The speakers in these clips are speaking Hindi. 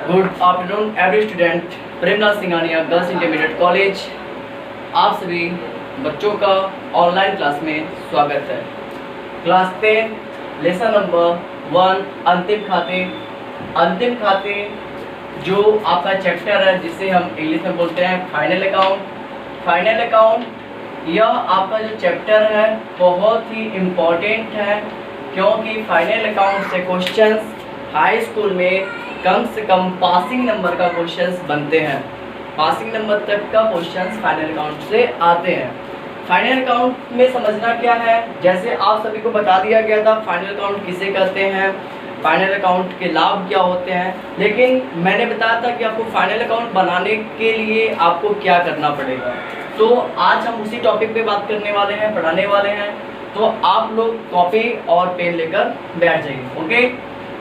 Good afternoon every student. Premlal Singhania girls intermediate college, आप सभी बच्चों का ऑनलाइन क्लास में स्वागत है। क्लास 10 लेसन नंबर 1 अंतिम खाते। अंतिम खाते जो आपका चैप्टर है जिसे हम इंग्लिश में बोलते हैं फाइनल अकाउंट। फाइनल अकाउंट यह आपका जो चैप्टर है बहुत ही इम्पोर्टेंट है, क्योंकि फाइनल अकाउंट से क्वेश्चंस हाई स्कूल में कम से कम पासिंग नंबर का क्वेश्चंस बनते हैं। पासिंग नंबर तक का क्वेश्चंस फाइनल अकाउंट से आते हैं। फाइनल अकाउंट में समझना क्या है, जैसे आप सभी को बता दिया गया था फाइनल अकाउंट किसे कहते हैं, फाइनल अकाउंट के लाभ क्या होते हैं, लेकिन मैंने बताया था कि आपको फाइनल अकाउंट बनाने के लिए आपको क्या करना पड़ेगा। तो आज हम उसी टॉपिक पे बात करने वाले हैं, पढ़ाने वाले हैं। तो आप लोग कॉपी और पेन लेकर बैठ जाइए। ओके,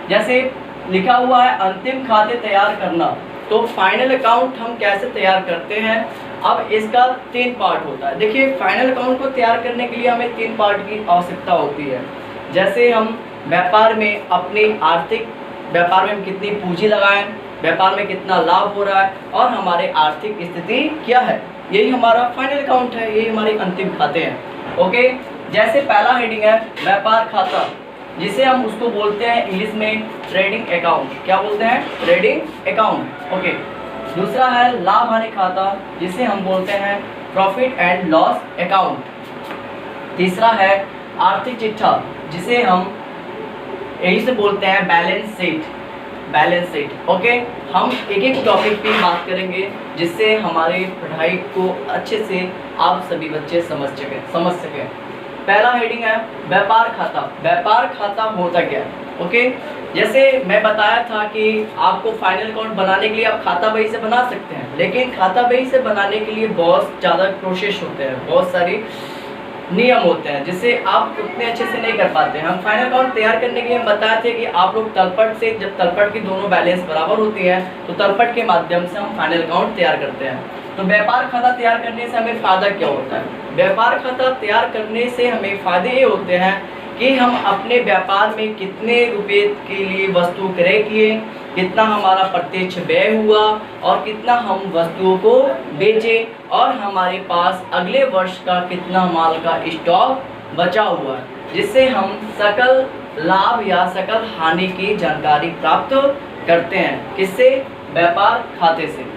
जैसे लिखा हुआ है अंतिम खाते तैयार करना, तो फाइनल अकाउंट हम कैसे तैयार करते हैं। अब इसका 3 पार्ट होता है। देखिए, फाइनल अकाउंट को तैयार करने के लिए हमें 3 पार्ट की आवश्यकता होती है। जैसे हम व्यापार में अपनी आर्थिक व्यापार में हम कितनी पूंजी लगाएं, व्यापार में कितना लाभ हो रहा है और हमारे आर्थिक स्थिति क्या है, यही हमारा फाइनल अकाउंट है, यही हमारे अंतिम खाते हैं। ओके, जैसे पहला हेडिंग है व्यापार खाता, जिसे हम उसको बोलते हैं इंग्लिश में ट्रेडिंग अकाउंट। क्या बोलते हैं? Trading account. ओके, दूसरा है लाभ हानि खाता, जिसे हम बोलते हैं प्रॉफिट एंड लॉस अकाउंट। तीसरा है आर्थिक चिट्ठा, जिसे हम इंग्लिश में बोलते हैं balance sheet. Balance sheet. Okay, हम एक एक टॉपिक पे बात करेंगे जिससे हमारी पढ़ाई को अच्छे से आप सभी बच्चे समझ सकें। पहला हेडिंग है व्यापार खाता। व्यापार खाता होता क्या है? ओके, जैसे मैं बताया था कि आपको फाइनल अकाउंट बनाने के लिए आप खाता बही से बना सकते हैं, लेकिन खाता बही से बनाने के लिए बहुत ज़्यादा प्रोसेस होते हैं, बहुत सारी नियम होते हैं, जिससे आप उतने अच्छे से नहीं कर पाते हैं। हम फाइनल अकाउंट तैयार करने के लिए हम बताए थे कि आप लोग तलपट से, जब तलपट की दोनों बैलेंस बराबर होती है तो तलपट के माध्यम से हम फाइनल अकाउंट तैयार करते हैं। तो व्यापार खाता तैयार करने से हमें फ़ायदा क्या होता है? व्यापार खाता तैयार करने से हमें फ़ायदे ये होते हैं कि हम अपने व्यापार में कितने रुपए के लिए वस्तु क्रय किए, कितना हमारा प्रत्यक्ष व्यय हुआ और कितना हम वस्तुओं को बेचे, और हमारे पास अगले वर्ष का कितना माल का स्टॉक बचा हुआ है, जिससे हम सकल लाभ या सकल हानि की जानकारी प्राप्त करते हैं। किससे? व्यापार खाते से।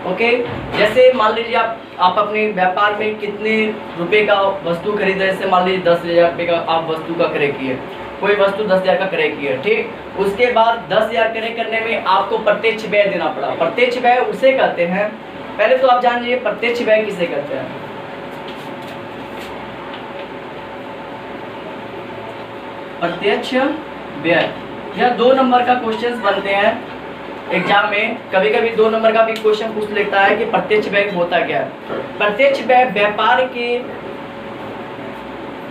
ओके, जैसे मान लीजिए आप अपने व्यापार में कितने रुपए का वस्तु खरीद रहे, जैसे मान लीजिए 10,000 रुपये का आप वस्तु का क्रय किए, कोई वस्तु 10,000 का क्रय किए, ठीक। उसके बाद 10,000 क्रय करने में आपको प्रत्यक्ष व्यय देना पड़ा। प्रत्यक्ष व्यय उसे कहते हैं, पहले तो आप जान लीजिए प्रत्यक्ष व्यय किसे कहते हैं। प्रत्यक्ष व्यय, यह 2 नंबर का क्वेश्चन बनते हैं एग्जाम में। कभी कभी 2 नंबर का भी क्वेश्चन पूछ लेता है कि प्रत्यक्ष व्यय होता क्या है। प्रत्यक्ष व्यय व्यापार के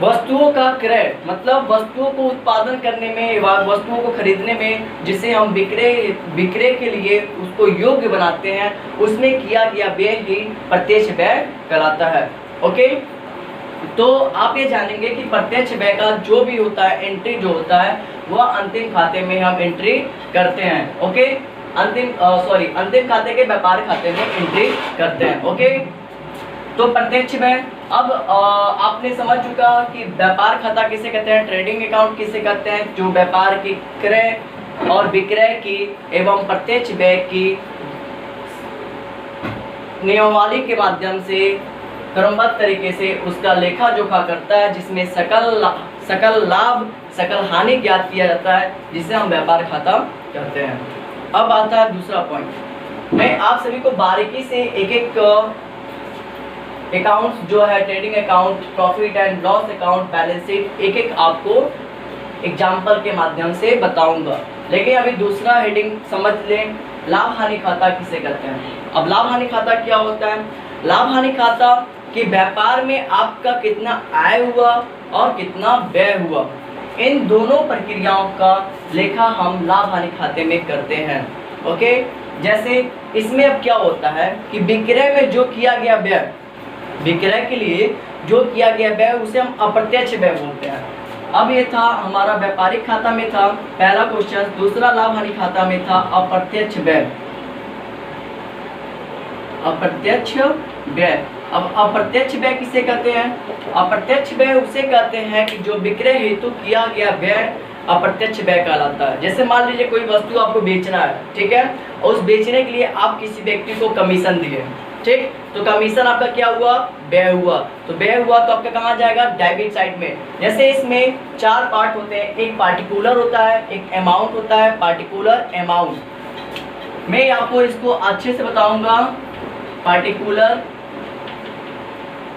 वस्तुओं का क्रय, मतलब वस्तुओं को उत्पादन करने में, वस्तुओं को खरीदने में, जिसे हम विक्रय के लिए उसको योग्य बनाते हैं, उसमें किया गया व्यय ही प्रत्यक्ष व्यय कहलाता है। ओके, तो आप ये जानेंगे कि प्रत्यक्ष व्यय का जो भी होता है एंट्री जो होता है वह अंतिम खाते में हम एंट्री करते हैं। ओके, अंतिम खाते के व्यापार खाते में एंट्री करते हैं। ओके, तो प्रत्यक्ष व्यय, अब आपने समझ चुका कि व्यापार खाता किसे कहते हैं, ट्रेडिंग अकाउंट किसे कहते हैं, जो व्यापार की क्रय और विक्रय की एवं प्रत्यक्ष व्यय की नियमावली के माध्यम से क्रमबद्ध तरीके से उसका लेखा जोखा करता है, जिसमें सकल लाभ सकल हानि ज्ञात किया जाता है, जिसे हम व्यापार खाता कहते हैं। अब आता है दूसरा पॉइंट। मैं आप सभी को बारीकी से एक एक अकाउंट्स जो है trading account, profit and loss account, balance sheet, एक एक आपको एग्जाम्पल के माध्यम से बताऊंगा। लेकिन अभी दूसरा हेडिंग समझ लें, लाभ हानि खाता किसे कहते हैं। अब लाभ हानि खाता क्या होता है? लाभ हानि खाता कि व्यापार में आपका कितना आय हुआ और कितना व्यय हुआ, इन दोनों प्रक्रियाओं का लेखा हम लाभ हानि खाते में करते हैं। ओके, जैसे इसमें अब क्या होता है कि विक्रय में जो किया गया व्यय, विक्रय के लिए जो किया गया व्यय उसे हम अप्रत्यक्ष व्यय बोलते हैं। अब ये था हमारा व्यापारिक खाता में था पहला क्वेश्चन। दूसरा लाभ हानि खाता में था अप्रत्यक्ष व्यय। अप्रत्यक्ष व्यय, अब अप्रत्यक्ष व्यय किसे कहते हैं? अप्रत्यक्ष व्यय उसे कहते हैं कि जो विक्रय हेतु किया गया व्यय अप्रत्यक्ष व्यय कहलाता है। जैसे मान लीजिए कोई वस्तु आपको बेचना है, ठीक है, और उस बेचने के लिए आप किसी व्यक्ति को कमीशन दिए, ठीक, तो कमीशन आपका क्या हुआ? व्यय हुआ। तो व्यय हुआ तो आपका कहाँ जाएगा? डेबिट साइड में। जैसे इसमें 4 पार्ट होते हैं, एक पार्टिकुलर होता है, एक अमाउंट होता है, पार्टिकुलर अमाउंट। मैं आपको इसको अच्छे से बताऊंगा। पार्टिकुलर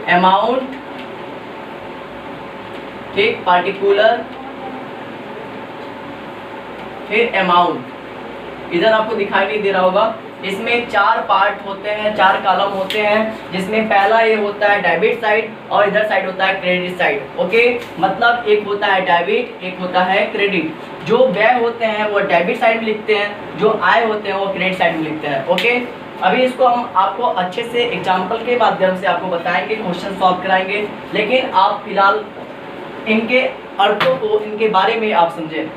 अमाउंट, ठीक, पार्टिकुलर फिर अमाउंट। इधर आपको दिखाई नहीं दे रहा होगा, इसमें 4 पार्ट होते हैं, 4 कॉलम होते हैं, जिसमें पहला ये होता है डेबिट साइड और इधर साइड होता है क्रेडिट साइड। ओके, मतलब एक होता है डेबिट, एक होता है क्रेडिट। जो व्यय होते हैं वो डेबिट साइड में लिखते हैं, जो आय होते हैं वो क्रेडिट साइड में लिखते हैं। ओके, अभी इसको हम आपको अच्छे से एग्जाम्पल के माध्यम से आपको बताएंगे, क्वेश्चन सॉल्व कराएंगे, लेकिन आप फिलहाल इनके अर्थों को, इनके बारे में आप समझें।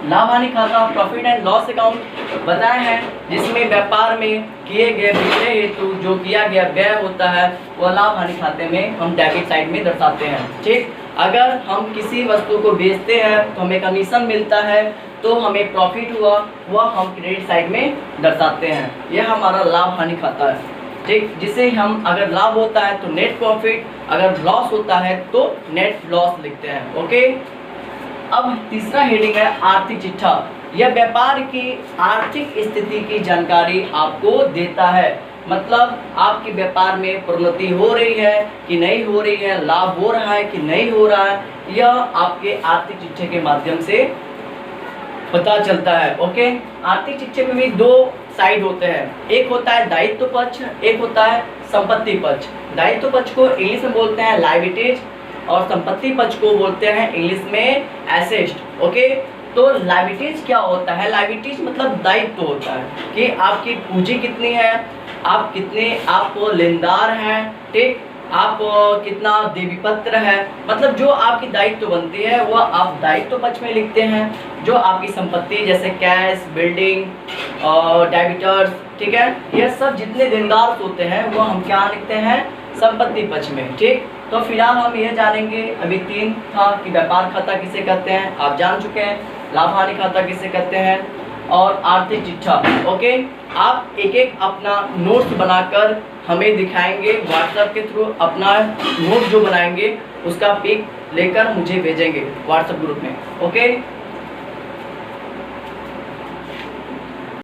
लाभ हानि खाता प्रॉफिट एंड लॉस अकाउंट बताए हैं, जिसमें व्यापार में किए गए विक्रय हेतु जो किया गया व्यय होता है वह लाभ हानि खाते में हम डेबिट साइड में दर्शाते हैं। ठीक, अगर हम किसी वस्तु को बेचते हैं तो हमें कमीशन मिलता है, तो हमें प्रॉफिट हुआ, वह हम क्रेडिट साइड में दर्शाते हैं। यह हमारा लाभ हानि खाता है। ठीक, जिसे हम अगर लाभ होता है तो नेट प्रॉफिट, अगर लॉस होता है तो नेट लॉस लिखते हैं। ओके, अब तीसरा हेडिंग है आर्थिक चिट्ठा। यह व्यापार की आर्थिक स्थिति की जानकारी आपको देता है, मतलब आपके व्यापार में प्रगति हो रही है कि नहीं हो रही है, लाभ हो रहा है कि नहीं हो रहा है, यह आपके आर्थिक चिट्ठे के माध्यम से पता चलता है। ओके, आर्थिक चिट्ठे में भी 2 साइड होते हैं, एक होता है दायित्व पक्ष, एक होता है संपत्ति पक्ष। दायित्व पक्ष को इंग्लिश में बोलते हैं लायबिलिटीज और संपत्ति पक्ष को बोलते हैं इंग्लिश में एसेट। ओके, तो लायबिलिटीज क्या होता है? लायबिलिटीज मतलब दायित्व होता है कि आपकी पूंजी कितनी है, आप कितने आप लेनदार हैं, ठीक, आप कितना देवी पत्र है, मतलब जो आपकी दायित्व बनती है वह आप दायित्व पक्ष में लिखते हैं। जो आपकी संपत्ति जैसे कैश, बिल्डिंग और डेबिटर्स, ठीक है, यह सब जितने देनदार होते हैं वो हम क्या लिखते हैं? संपत्ति पक्ष में। ठीक, तो फिलहाल हम यह जानेंगे, अभी 3 था कि व्यापार खाता किसे कहते हैं, आप जान चुके हैं, लाभ हानि खाता किसे कहते हैं और आर्थिक चिट्ठा। ओके, आप एक एक अपना नोट्स बनाकर हमें दिखाएंगे व्हाट्सएप के थ्रू। अपना नोट जो बनाएंगे उसका पिक लेकर मुझे भेजेंगे व्हाट्सएप ग्रुप में। ओके।